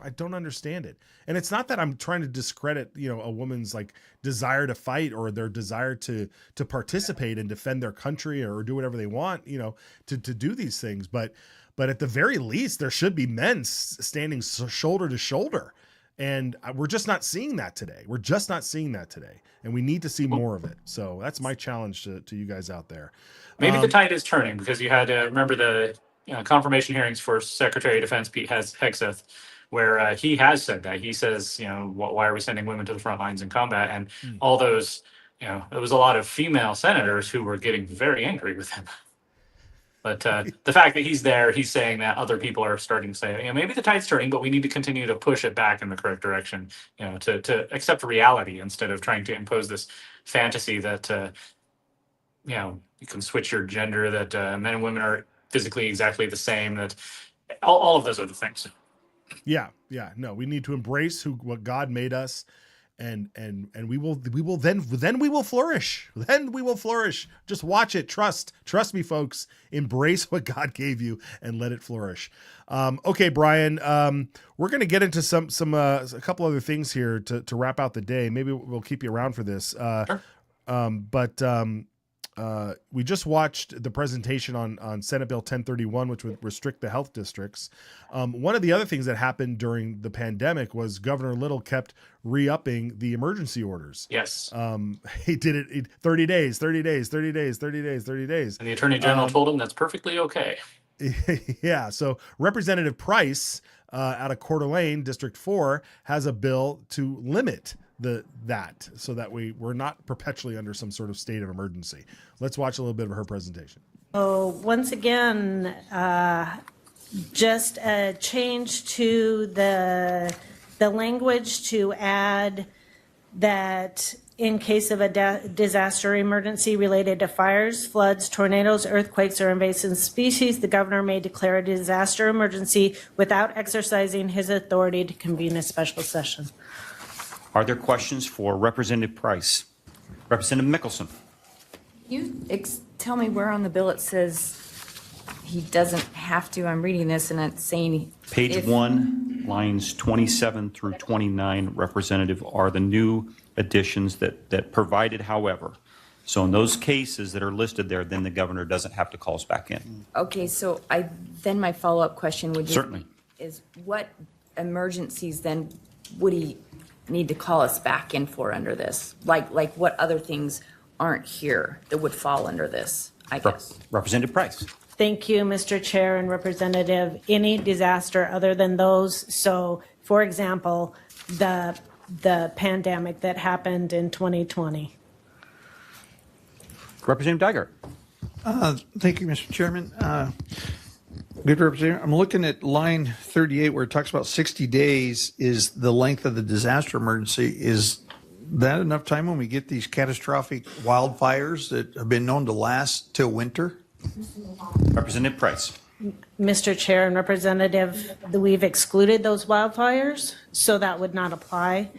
P: don't understand it. And it's not that I'm trying to discredit, a woman's like desire to fight or their desire to participate and defend their country or do whatever they want, to do these things. But at the very least, there should be men standing shoulder to shoulder. And we're just not seeing that today. And we need to see more of it. So that's my challenge to you guys out there.
H: Maybe the tide is turning, because you had remember the confirmation hearings for Secretary of Defense Pete Hegseth, where he has said that. He says, why are we sending women to the front lines in combat? And all those, there was a lot of female senators who were getting very angry with him. But the fact that he's there, he's saying that other people are starting to say, maybe the tide's turning, but we need to continue to push it back in the correct direction, to accept reality instead of trying to impose this fantasy that, you can switch your gender, that men and women are physically exactly the same, that all of those other things.
P: Yeah. No, we need to embrace what God made us, and we will then we will flourish. Then we will flourish. Just watch it. Trust me, folks. Embrace what God gave you and let it flourish. Okay, Brian, we're going to get into a couple other things here to wrap out the day. Maybe we'll keep you around for this. Sure. We just watched the presentation on Senate Bill 1031, which would restrict the health districts. One of the other things that happened during the pandemic was Governor Little kept re-upping the emergency orders.
H: Yes.
P: He did it 30 days, 30 days, 30 days, 30 days, 30 days.
H: And the Attorney General told him that's perfectly okay.
P: Yeah. So Representative Price out of Coeur d'Alene, District 4, has a bill to limit that so that we're not perpetually under some sort of state of emergency. Let's watch a little bit of her presentation.
I: So once again, just a change to the language to add that in case of a disaster emergency related to fires, floods, tornadoes, earthquakes, or invasive species, the governor may declare a disaster emergency without exercising his authority to convene a special session.
J: Are there questions for Representative Price? Representative Mickelson.
K: You tell me where on the bill it says he doesn't have to. I'm reading this and it's saying
J: Page 1, lines 27 through 29, Representative, are the new additions that provided, however. So in those cases that are listed there, then the governor doesn't have to call us back in.
K: Okay, so then my follow-up question would
J: Certainly.
K: Is what emergencies then would he need to call us back in for under this? Like what other things aren't here that would fall under this, I guess.
J: Representative Price.
I: Thank you, Mr. Chair and Representative. Any disaster other than those, so for example, the pandemic that happened in 2020.
J: Representative Dygert.
L: Thank you, Mr. Chairman. Good representative. I'm looking at line 38 where it talks about 60 days is the length of the disaster emergency. Is that enough time when we get these catastrophic wildfires that have been known to last till winter?
J: Representative Price.
I: Mr. Chair and Representative, we've excluded those wildfires, so that would not apply.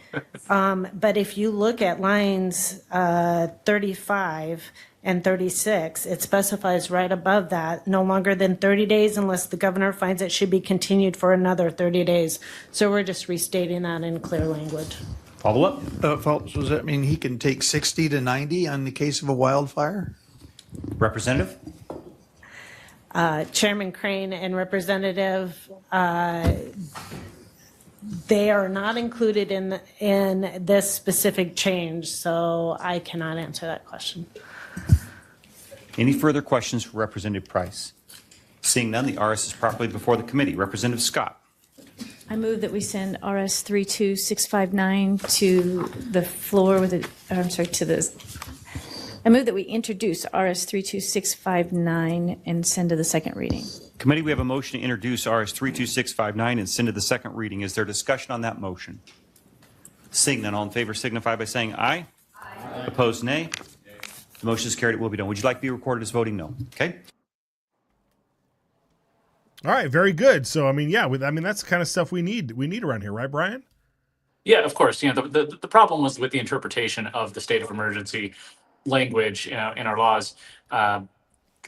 I: But if you look at lines 35 and 36, it specifies right above that, no longer than 30 days unless the governor finds it should be continued for another 30 days. So we're just restating that in clear language.
J: Follow up.
L: So does that mean he can take 60 to 90 on the case of a wildfire?
J: Representative.
I: Chairman Crane and Representative, they are not included in this specific change, so I cannot answer that question.
J: Any further questions for Representative Price? Seeing none, the RS is properly before the committee. Representative Scott.
M: I move that we send RS 32659 to the floor with it. I'm sorry, to the. I move that we introduce RS 32659 and send to the second reading.
J: Committee, we have a motion to introduce RS 32659 and send to the second reading. Is there discussion on that motion? Seeing none, all in favor signify by saying aye. Aye. Opposed, nay. The motion is carried. It will be done. Would you like to be recorded as voting no? Okay.
P: All right, very good. So, I mean, yeah, that's the kind of stuff we need around here, right, Brian?
H: Yeah, of course. You know, the problem was with the interpretation of the state of emergency language in our laws. Can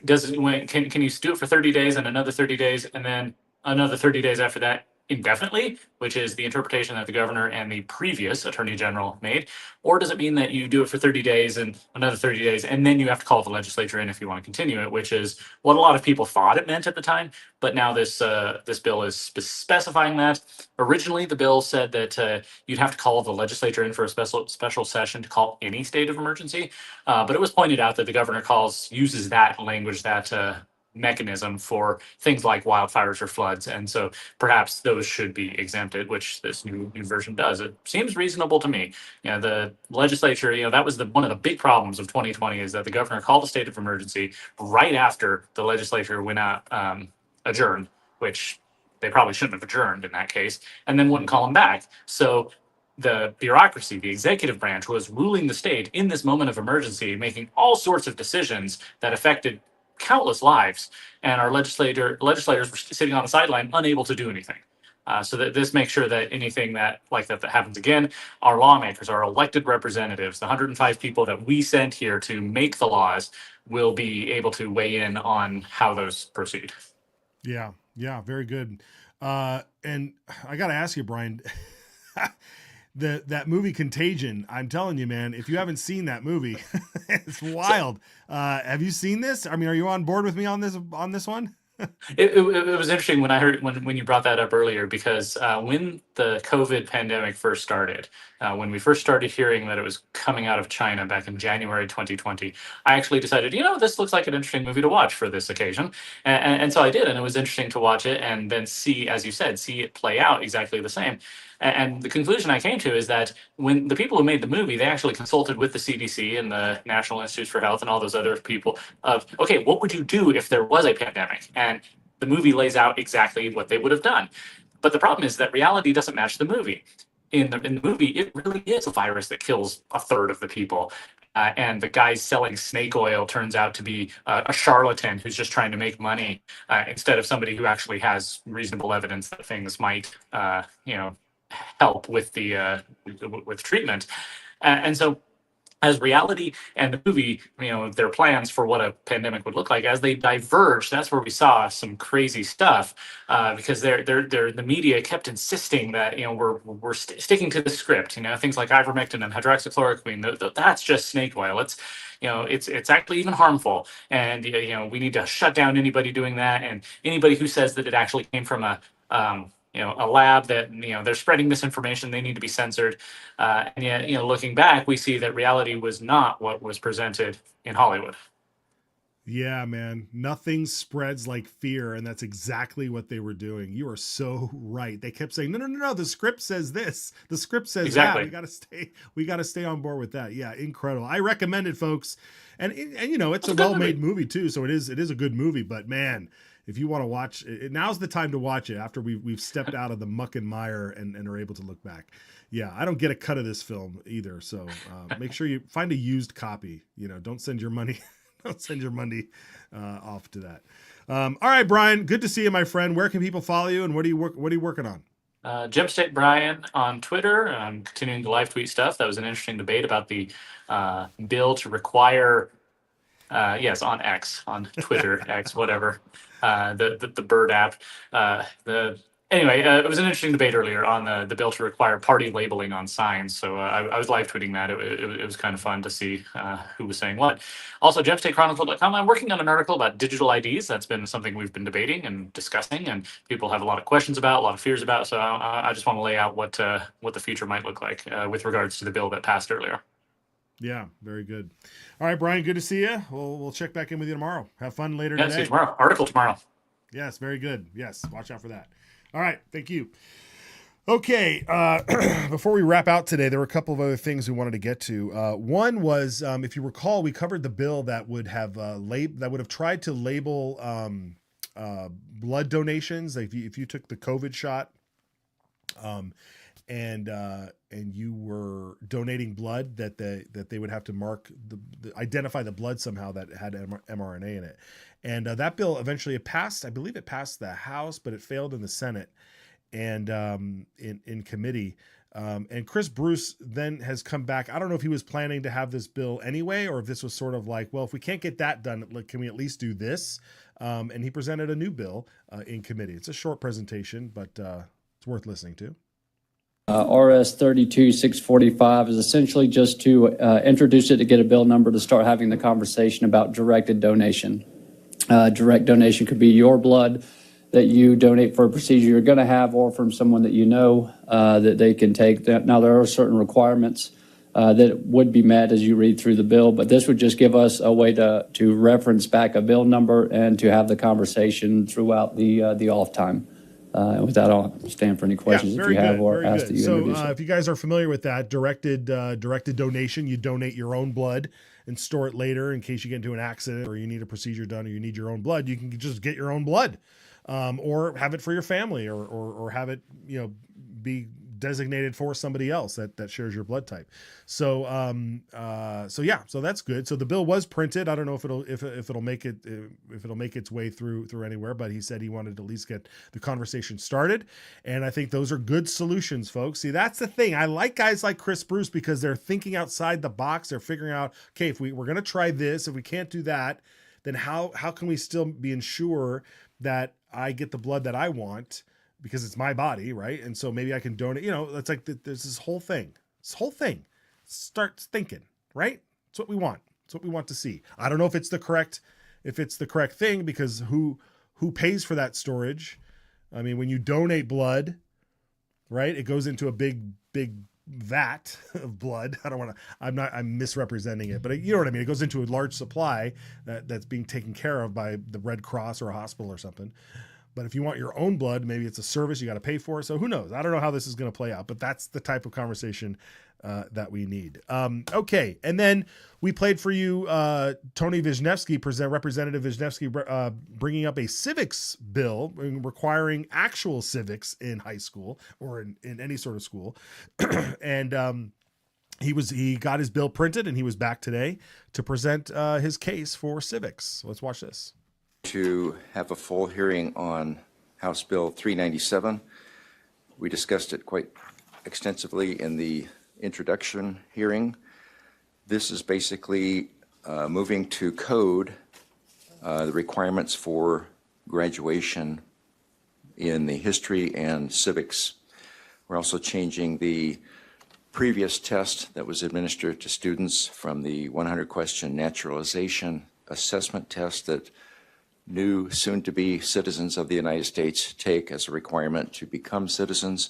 H: you do it for 30 days and another 30 days and then another 30 days after that indefinitely, which is the interpretation that the governor and the previous attorney general made? Or does it mean that you do it for 30 days and another 30 days and then you have to call the legislature in if you want to continue it, which is what a lot of people thought it meant at the time. But now this bill is specifying that. Originally, the bill said that you'd have to call the legislature in for a special session to call any state of emergency. But it was pointed out that the governor uses that language, that mechanism for things like wildfires or floods, and so perhaps those should be exempted, which this new version does. It seems reasonable to me. You know, the legislature, that was one of the big problems of 2020 is that the governor called a state of emergency right after the legislature went out adjourned, which they probably shouldn't have adjourned in that case, and then wouldn't call them back. So the bureaucracy, the executive branch, was ruling the state in this moment of emergency, making all sorts of decisions that affected countless lives, and our legislators were sitting on the sideline, unable to do anything. So that this makes sure that anything that happens again, our lawmakers, our elected representatives, the 105 people that we sent here to make the laws, will be able to weigh in on how those proceed.
P: Yeah, very good. And I got to ask you, Brian. That movie Contagion, I'm telling you, man, if you haven't seen that movie, it's wild. Have you seen this? I mean, are you on board with me on this one?
H: It was interesting when I heard when you brought that up earlier, because when the COVID pandemic first started, when we first started hearing that it was coming out of China back in January 2020, I actually decided, this looks like an interesting movie to watch for this occasion. And so I did, and it was interesting to watch it and then see, as you said, see it play out exactly the same. And the conclusion I came to is that when the people who made the movie, they actually consulted with the CDC and the National Institutes for Health and all those other people of, okay, what would you do if there was a pandemic? And the movie lays out exactly what they would have done. But the problem is that reality doesn't match the movie. In the movie, it really is a virus that kills a third of the people. And the guy selling snake oil turns out to be a charlatan who's just trying to make money instead of somebody who actually has reasonable evidence that things might, help with the with treatment. And so as reality and the movie, their plans for what a pandemic would look like, as they diverged, that's where we saw some crazy stuff, because the media kept insisting that we're sticking to the script. Things like ivermectin and hydroxychloroquine, that's just snake oil. It's actually even harmful, and we need to shut down anybody doing that, and anybody who says that it actually came from a a lab that, they're spreading misinformation, they need to be censored. And yet, looking back, we see that reality was not what was presented in Hollywood.
P: Yeah, man. Nothing spreads like fear, and that's exactly what they were doing. You are so right. They kept saying, no. The script says this. The script says
H: Exactly.
P: that. We gotta stay on board with that. Yeah, incredible. I recommend it, folks. And it's a well-made movie too, so it is a good movie. But man, if you want to watch it, now's the time to watch it after we've stepped out of the muck and mire and are able to look back. Yeah, I don't get a cut of this film either, so make sure you find a used copy. Don't send your money. Don't send your money off to that. All right, Brian, good to see you, my friend. Where can people follow you, and what are you working on?
H: Gem State Brian on Twitter. I'm continuing to live tweet stuff. That was an interesting debate about the bill to require, on X, on Twitter, X, whatever, the Bird app. Anyway, it was an interesting debate earlier on the bill to require party labeling on signs. So I was live tweeting that. It was kind of fun to see who was saying what. Also, GemStateChronicle.com. I'm working on an article about digital IDs. That's been something we've been debating and discussing, and people have a lot of questions about, a lot of fears about. So I just want to lay out what the future might look like with regards to the bill that passed earlier.
P: Yeah, very good. All right, Brian, good to see you. We'll check back in with you tomorrow. Have fun later today.
H: See you tomorrow. Article tomorrow.
P: Yes, very good. Yes, watch out for that. All right, thank you. Okay, before we wrap out today, there were a couple of other things we wanted to get to. One was, if you recall, we covered the bill that would have tried to label blood donations. Like if you took the COVID shot, and you were donating blood, that they would have to mark identify the blood somehow that had mRNA in it. And that bill eventually passed. I believe it passed the House, but it failed in the Senate and in committee. And Chris Bruce then has come back. I don't know if he was planning to have this bill anyway, or if this was sort of like, well, if we can't get that done, can we at least do this? And he presented a new bill in committee. It's a short presentation, but it's worth listening to.
N: RS 32645 is essentially just to introduce it, to get a bill number to start having the conversation about directed donation. Direct donation could be your blood that you donate for a procedure you're going to have, or from someone that you know that they can take. Now, there are certain requirements that would be met as you read through the bill, but this would just give us a way to reference back a bill number and to have the conversation throughout the off time. With that, I'll stand for any questions if you have, or ask that you introduce it.
P: If you guys are familiar with that, directed donation, you donate your own blood and store it later in case you get into an accident or you need a procedure done or you need your own blood. You can just get your own blood, or have it for your family, or have it be designated for somebody else that shares your blood type. So that's good. So the bill was printed. I don't know if it'll make its way through anywhere, but he said he wanted to at least get the conversation started. And I think those are good solutions, folks. See, that's the thing. I like guys like Chris Bruce because they're thinking outside the box. They're figuring out, okay, if we're going to try this, if we can't do that, then how can we still be ensure that I get the blood that I want? Because it's my body, right? And so maybe I can donate. It's like there's this whole thing. Start thinking, right? It's what we want. It's what we want to see. I don't know if it's the correct thing, because who pays for that storage? I mean, when you donate blood, right, it goes into a big vat of blood. I'm misrepresenting it, but you know what I mean? It goes into a large supply that's being taken care of by the Red Cross or a hospital or something. But if you want your own blood, maybe it's a service you got to pay for. So who knows? I don't know how this is going to play out, but that's the type of conversation that we need. Okay. And then we played for you Tony Wisniewski, Representative Wisniewski, bringing up a civics bill requiring actual civics in high school or in any sort of school. And he got his bill printed, and he was back today to present his case for civics. So let's watch this.
O: To have a full hearing on House Bill 397. We discussed it quite extensively in the introduction hearing. This is basically moving to code the requirements for graduation in the history and civics. We're also changing the previous test that was administered to students from the 100-question naturalization assessment test that new soon-to-be citizens of the United States take as a requirement to become citizens,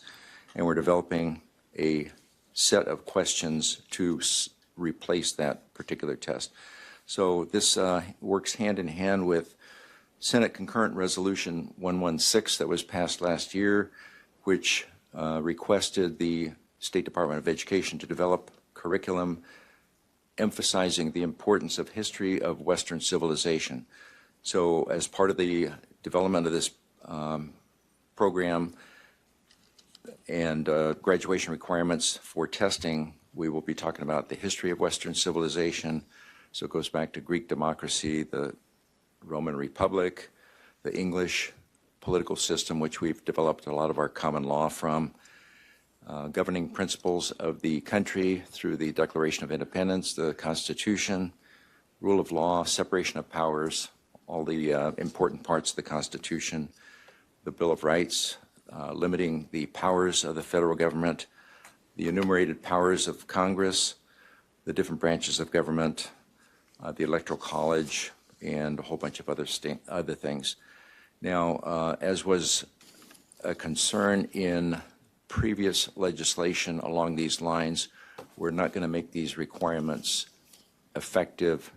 O: and we're developing a set of questions to replace that particular test. So this works hand in hand with Senate Concurrent Resolution 116 that was passed last year, which requested the State Department of Education to develop curriculum emphasizing the importance of history of Western civilization. So as part of the development of this program and graduation requirements for testing, we will be talking about the history of Western civilization. So it goes back to Greek democracy, the Roman Republic, the English political system, which we've developed a lot of our common law from, governing principles of the country through the Declaration of Independence, the Constitution, rule of law, separation of powers, all the important parts of the Constitution, the Bill of Rights, limiting the powers of the federal government, the enumerated powers of Congress, the different branches of government, the Electoral College, and a whole bunch of other things. Now, as was a concern in previous legislation along these lines, we're not going to make these requirements effective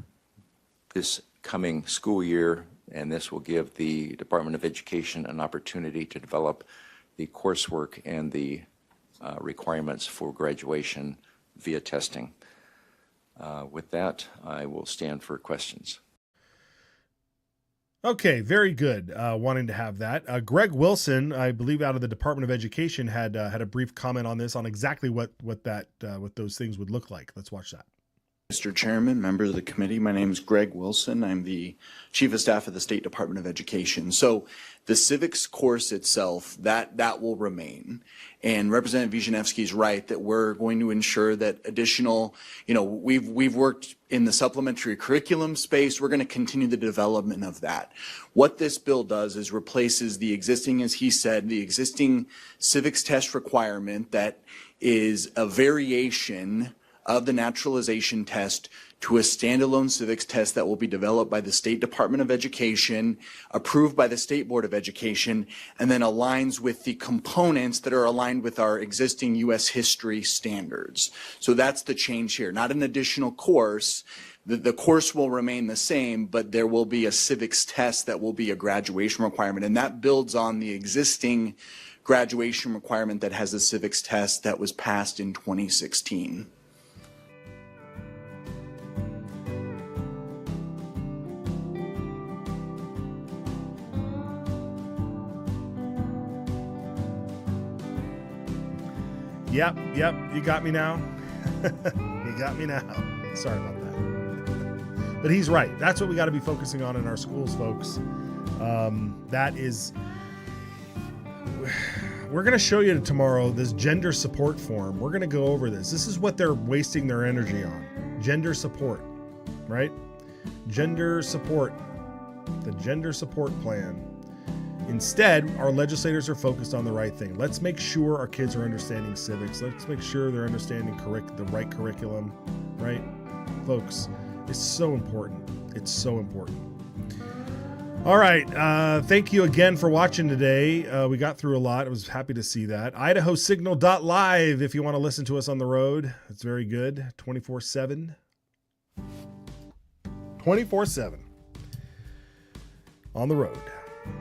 O: this coming school year, and this will give the Department of Education an opportunity to develop the coursework and the requirements for graduation via testing. With that, I will stand for questions.
P: Okay, very good. Wanting to have that. Greg Wilson, I believe, out of the Department of Education, had a brief comment on this, on exactly what those things would look like. Let's watch that.
A: Mr. Chairman, members of the committee, my name is Greg Wilson. I'm the Chief of Staff of the State Department of Education. So the civics course itself, that will remain. And Representative Wisniewski is right that we're going to ensure that additional, we've worked in the supplementary curriculum space. We're going to continue the development of that. What this bill does is replaces the existing, as he said, the existing civics test requirement that is a variation of the naturalization test to a standalone civics test that will be developed by the State Department of Education, approved by the State Board of Education, and then aligns with the components that are aligned with our existing U.S. history standards. So that's the change here, not an additional course. The course will remain the same, but there will be a civics test that will be a graduation requirement, and that builds on the existing graduation requirement that has a civics test that was passed in 2016.
P: Yep, you got me now. You got me now. Sorry about that. But he's right. That's what we got to be focusing on in our schools, folks. That is, we're going to show you tomorrow this gender support form. We're going to go over this. This is what they're wasting their energy on. Gender support, right? Gender support. The gender support plan. Instead, our legislators are focused on the right thing. Let's make sure our kids are understanding civics. Let's make sure they're understanding the right curriculum, right? Folks, it's so important. It's so important. All right. Thank you again for watching today. We got through a lot. I was happy to see that. IdahoSignal.live if you want to listen to us on the road. It's very good. 24/7. 24/7. On the road.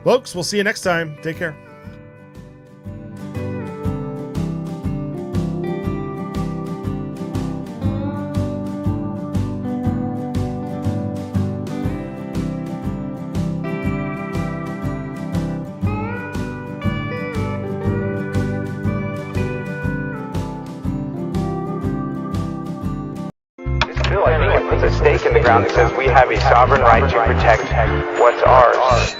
P: Folks, we'll see you next time. Take care.
B: Bill, I think it puts a stake in the ground that says we have a sovereign right to protect what's ours.